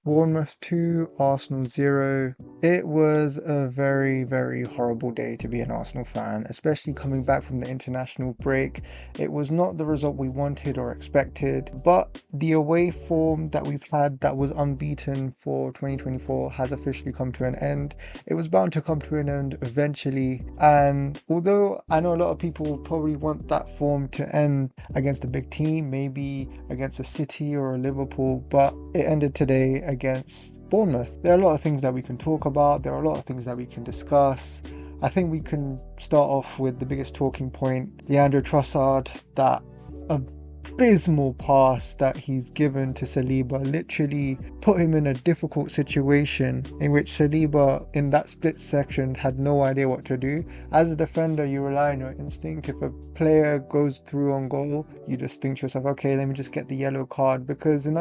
Bournemouth 2, Arsenal 0. It was a very, very horrible day to be an Arsenal fan, especially coming back from the international break. It was not the result we wanted or expected, but the away form that we've had that was unbeaten for 2024 has officially come to an end. It was bound to come to an end eventually, and although I know a lot of people probably want that form to end against a big team, maybe against a City or a Liverpool, but it ended today against Bournemouth. There are a lot of things that we can talk about. There are a lot of things that we can discuss. I think we can start off with the biggest talking point, Leandro Trossard, that abysmal pass that he's given to Saliba literally put him in a difficult situation in which Saliba in that split section had no idea what to do. As a defender, you rely on your instinct. If a player goes through on goal, you just think to yourself, okay, let me just get the yellow card, because in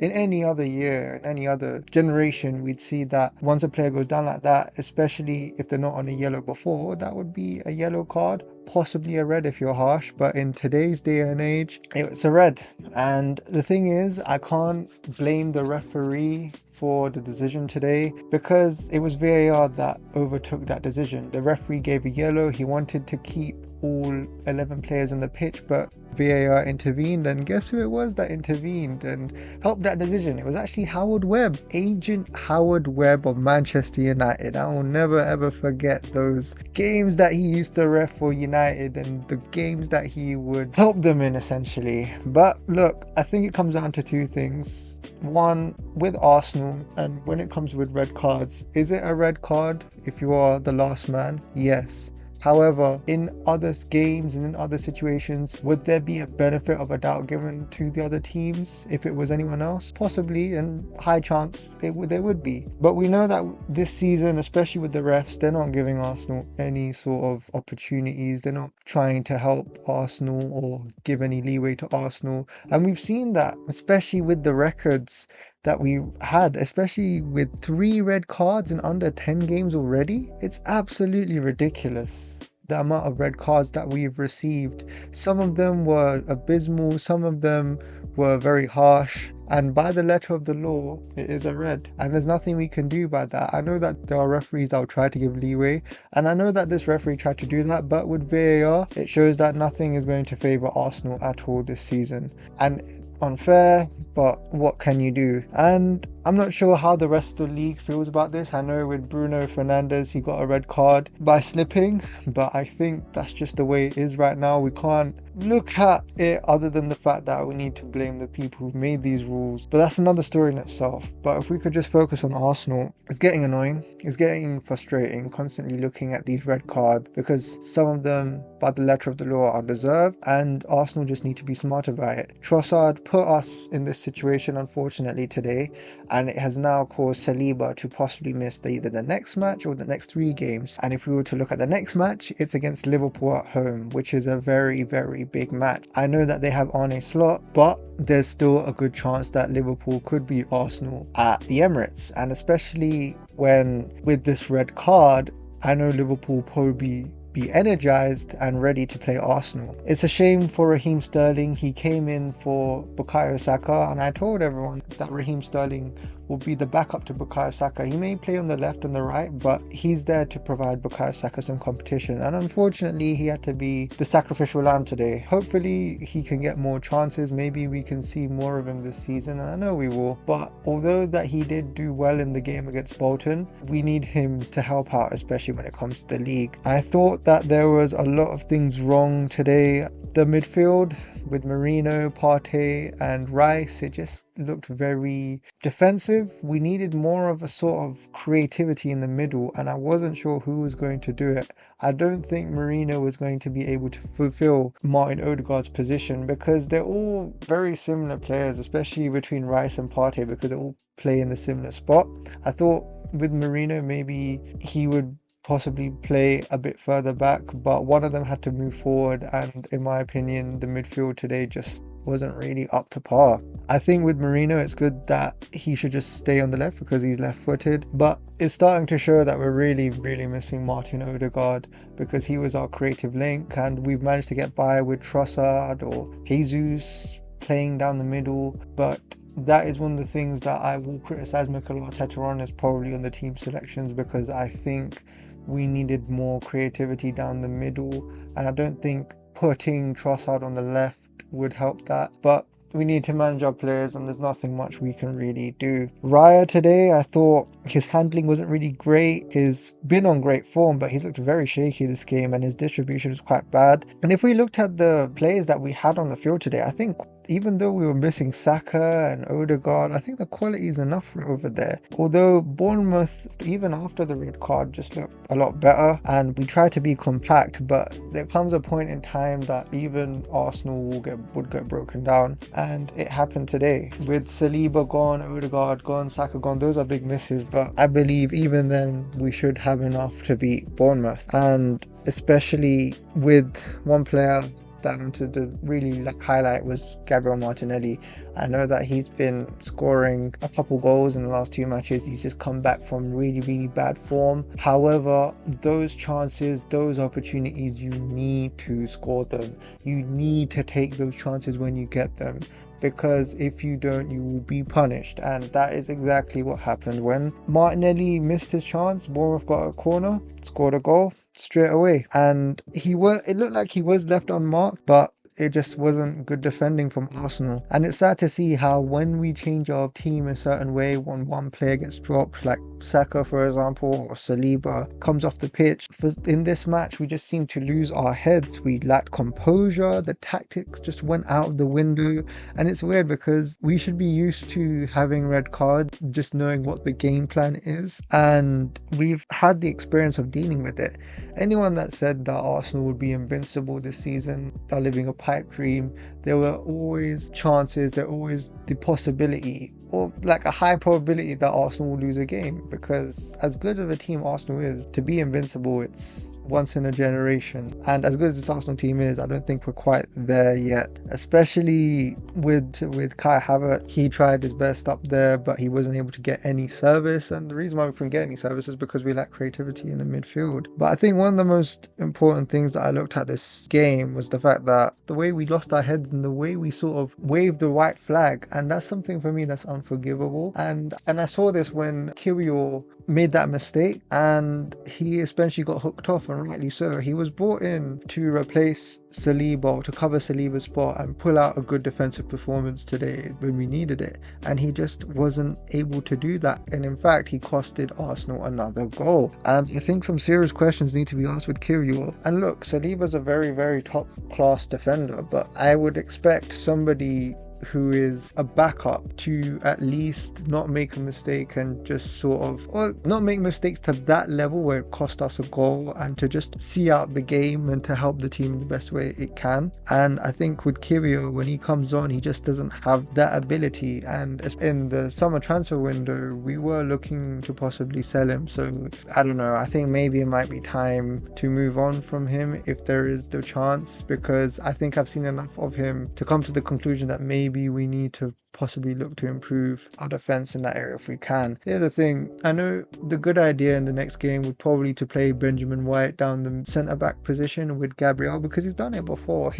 any other year, in any other generation, we'd see that once a player goes down like that, especially if they're not on a yellow before, that would be a yellow card, possibly a red if you're harsh. But in today's day and age, it's a red. And the thing is, I can't blame the referee for the decision today, because it was VAR that overtook that decision. The referee gave a yellow. He wanted to keep all 11 players on the pitch, but VAR intervened, and guess who it was that intervened and helped that decision? It was actually Howard Webb, Agent Howard Webb of Manchester United. I will never ever forget those games that he used to ref for United and the games that he would help them in, essentially. But look, I think it comes down to two things. One, with Arsenal, and when it comes with red cards, is it a red card if you are the last man? Yes. However, in other games and in other situations, would there be a benefit of a doubt given to the other teams if it was anyone else? Possibly, and high chance there would be. But we know that this season, especially with the refs, they're not giving Arsenal any sort of opportunities. They're not trying to help Arsenal or give any leeway to Arsenal. And we've seen that, especially with the records that we had, especially with 3 red cards in under 10 games already. It's absolutely ridiculous, the amount of red cards that we've received. Some of them were abysmal, some of them were very harsh, and by the letter of the law, it is a red, and there's nothing we can do about that. I know that there are referees that will try to give leeway, and I know that this referee tried to do that, but with VAR, it shows that nothing is going to favour Arsenal at all this season. And unfair, but what can you do? And I'm not sure how the rest of the league feels about this. I know with Bruno Fernandes, he got a red card by slipping, but I think that's just the way it is right now. We can't look at it other than the fact that we need to blame the people who made these rules, but that's another story in itself. But if we could just focus on Arsenal, it's getting annoying, it's getting frustrating constantly looking at these red cards, because some of them by the letter of the law are deserved, and Arsenal just need to be smart about it. Trossard put us in this situation, unfortunately, today, and it has now caused Saliba to possibly miss either the next match or the next 3 games. And if we were to look at the next match, it's against Liverpool at home, which is a very, very big match. I know that they have Arne Slot, but there's still a good chance that Liverpool could beat Arsenal at the Emirates. And especially when with this red card, I know Liverpool probably be energized and ready to play Arsenal. It's a shame for Raheem Sterling. He came in for Bukayo Saka, and I told everyone that Raheem Sterling will be the backup to Bukayo Saka. He may play on the left and the right, but he's there to provide Bukayo Saka some competition. And unfortunately, he had to be the sacrificial lamb today. Hopefully, he can get more chances. Maybe we can see more of him this season, and I know we will. But although that he did do well in the game against Bolton, we need him to help out, especially when it comes to the league. I thought that there was a lot of things wrong today. The midfield with Marino, Partey and Rice, it just looked very defensive. We needed more of a sort of creativity in the middle, and I wasn't sure who was going to do it. I don't think Marino was going to be able to fulfill Martin Odegaard's position, because they're all very similar players, especially between Rice and Partey, because they all play in the similar spot. I thought with Marino, maybe he would possibly play a bit further back, but one of them had to move forward, and in my opinion, the midfield today just wasn't really up to par. I think with Marino, it's good that he should just stay on the left because he's left-footed, but it's starting to show that we're really missing Martin Odegaard, because he was our creative link, and we've managed to get by with Trossard or Jesus playing down the middle, but that is one of the things that I will criticize Mikel Arteta on, is probably on the team selections, because I think we needed more creativity down the middle, and I don't think putting Trossard on the left would help that. But we need to manage our players, and there's nothing much we can really do. Raya today, I thought his handling wasn't really great. He's been on great form, but he's looked very shaky this game, and his distribution is quite bad. And if we looked at the players that we had on the field today, I think even though we were missing Saka and Odegaard, I think the quality is enough over there. Although Bournemouth, even after the red card, just looked a lot better, and we try to be compact, but there comes a point in time that even Arsenal would get broken down, and it happened today. With Saliba gone, Odegaard gone, Saka gone, those are big misses, but I believe even then we should have enough to beat Bournemouth, and especially with one player that I wanted to really highlight was Gabriel Martinelli. I know that he's been scoring a couple goals in the last 2 matches. He's just come back from really bad form. However, those chances, those opportunities, you need to score them. You need to take those chances when you get them, because if you don't, you will be punished. And that is exactly what happened. When Martinelli missed his chance, Bournemouth got a corner, scored a goal straight away, and it looked like he was left unmarked, but it just wasn't good defending from Arsenal. And it's sad to see how when we change our team a certain way, when one player gets dropped, like Saka for example, or Saliba comes off the pitch, in this match we just seem to lose our heads. We lacked composure, the tactics just went out of the window, and it's weird because we should be used to having red cards, just knowing what the game plan is, and we've had the experience of dealing with it. Anyone that said that Arsenal would be invincible this season are living a pipe dream. There were always chances, there always the possibility, or like a high probability, that Arsenal will lose a game, because as good of a team Arsenal is, to be invincible, it's once in a generation. And as good as this Arsenal team is, I don't think we're quite there yet, especially with Kai Havertz. He tried his best up there, but he wasn't able to get any service, and the reason why we couldn't get any service is because we lack creativity in the midfield. But I think one of the most important things that I looked at this game was the fact that the way we lost our heads and the way we sort of waved the white flag, and that's something for me that's unforgivable. And I saw this when Kiwior made that mistake, and he especially got hooked off, and rightly so. He was brought in to replace Saliba, or to cover Saliba's spot and pull out a good defensive performance today when we needed it, and he just wasn't able to do that, and in fact he costed Arsenal another goal. And I think some serious questions need to be asked with Kiwior. And look, Saliba's a very top class defender, but I would expect somebody who is a backup to at least not make a mistake and just sort of, or not make mistakes to that level where it cost us a goal, and to just see out the game and to help the team the best way it can. And I think with Kiwior, when he comes on, he just doesn't have that ability. And in the summer transfer window, we were looking to possibly sell him, so I don't know, I think maybe it might be time to move on from him if there is the chance, because I think I've seen enough of him to come to the conclusion that maybe we need to possibly look to improve our defense in that area if we can. The other thing, I know the good idea in the next game would probably to play Benjamin White down the centre-back position with Gabriel, because he's done it before.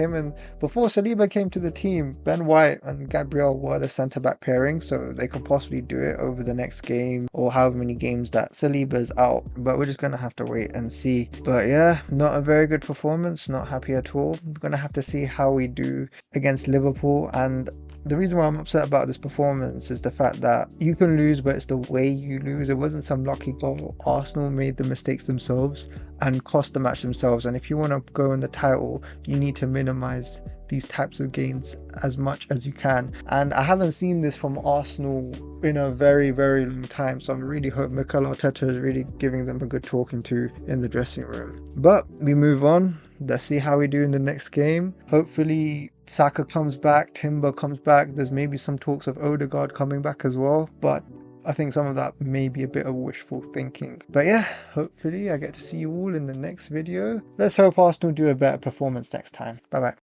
Before Saliba came to the team, Ben White and Gabriel were the centre-back pairing, so they could possibly do it over the next game or however many games that Saliba's out, but we're just going to have to wait and see. But yeah, not a very good performance, not happy at all. We're going to have to see how we do against Liverpool. And the reason why I'm upset about this performance is the fact that you can lose, but it's the way you lose. It wasn't some lucky goal. Arsenal made the mistakes themselves and cost the match themselves. And if you want to go in the title, you need to minimize these types of gains as much as you can. And I haven't seen this from Arsenal in a very long time, so I really hope Mikel Arteta is really giving them a good talking to in the dressing room. But we move on. Let's see how we do in the next game. Hopefully Saka comes back, Timber comes back. There's maybe some talks of Odegaard coming back as well, but I think some of that may be a bit of wishful thinking. But yeah, hopefully I get to see you all in the next video. Let's hope Arsenal do a better performance next time. Bye bye.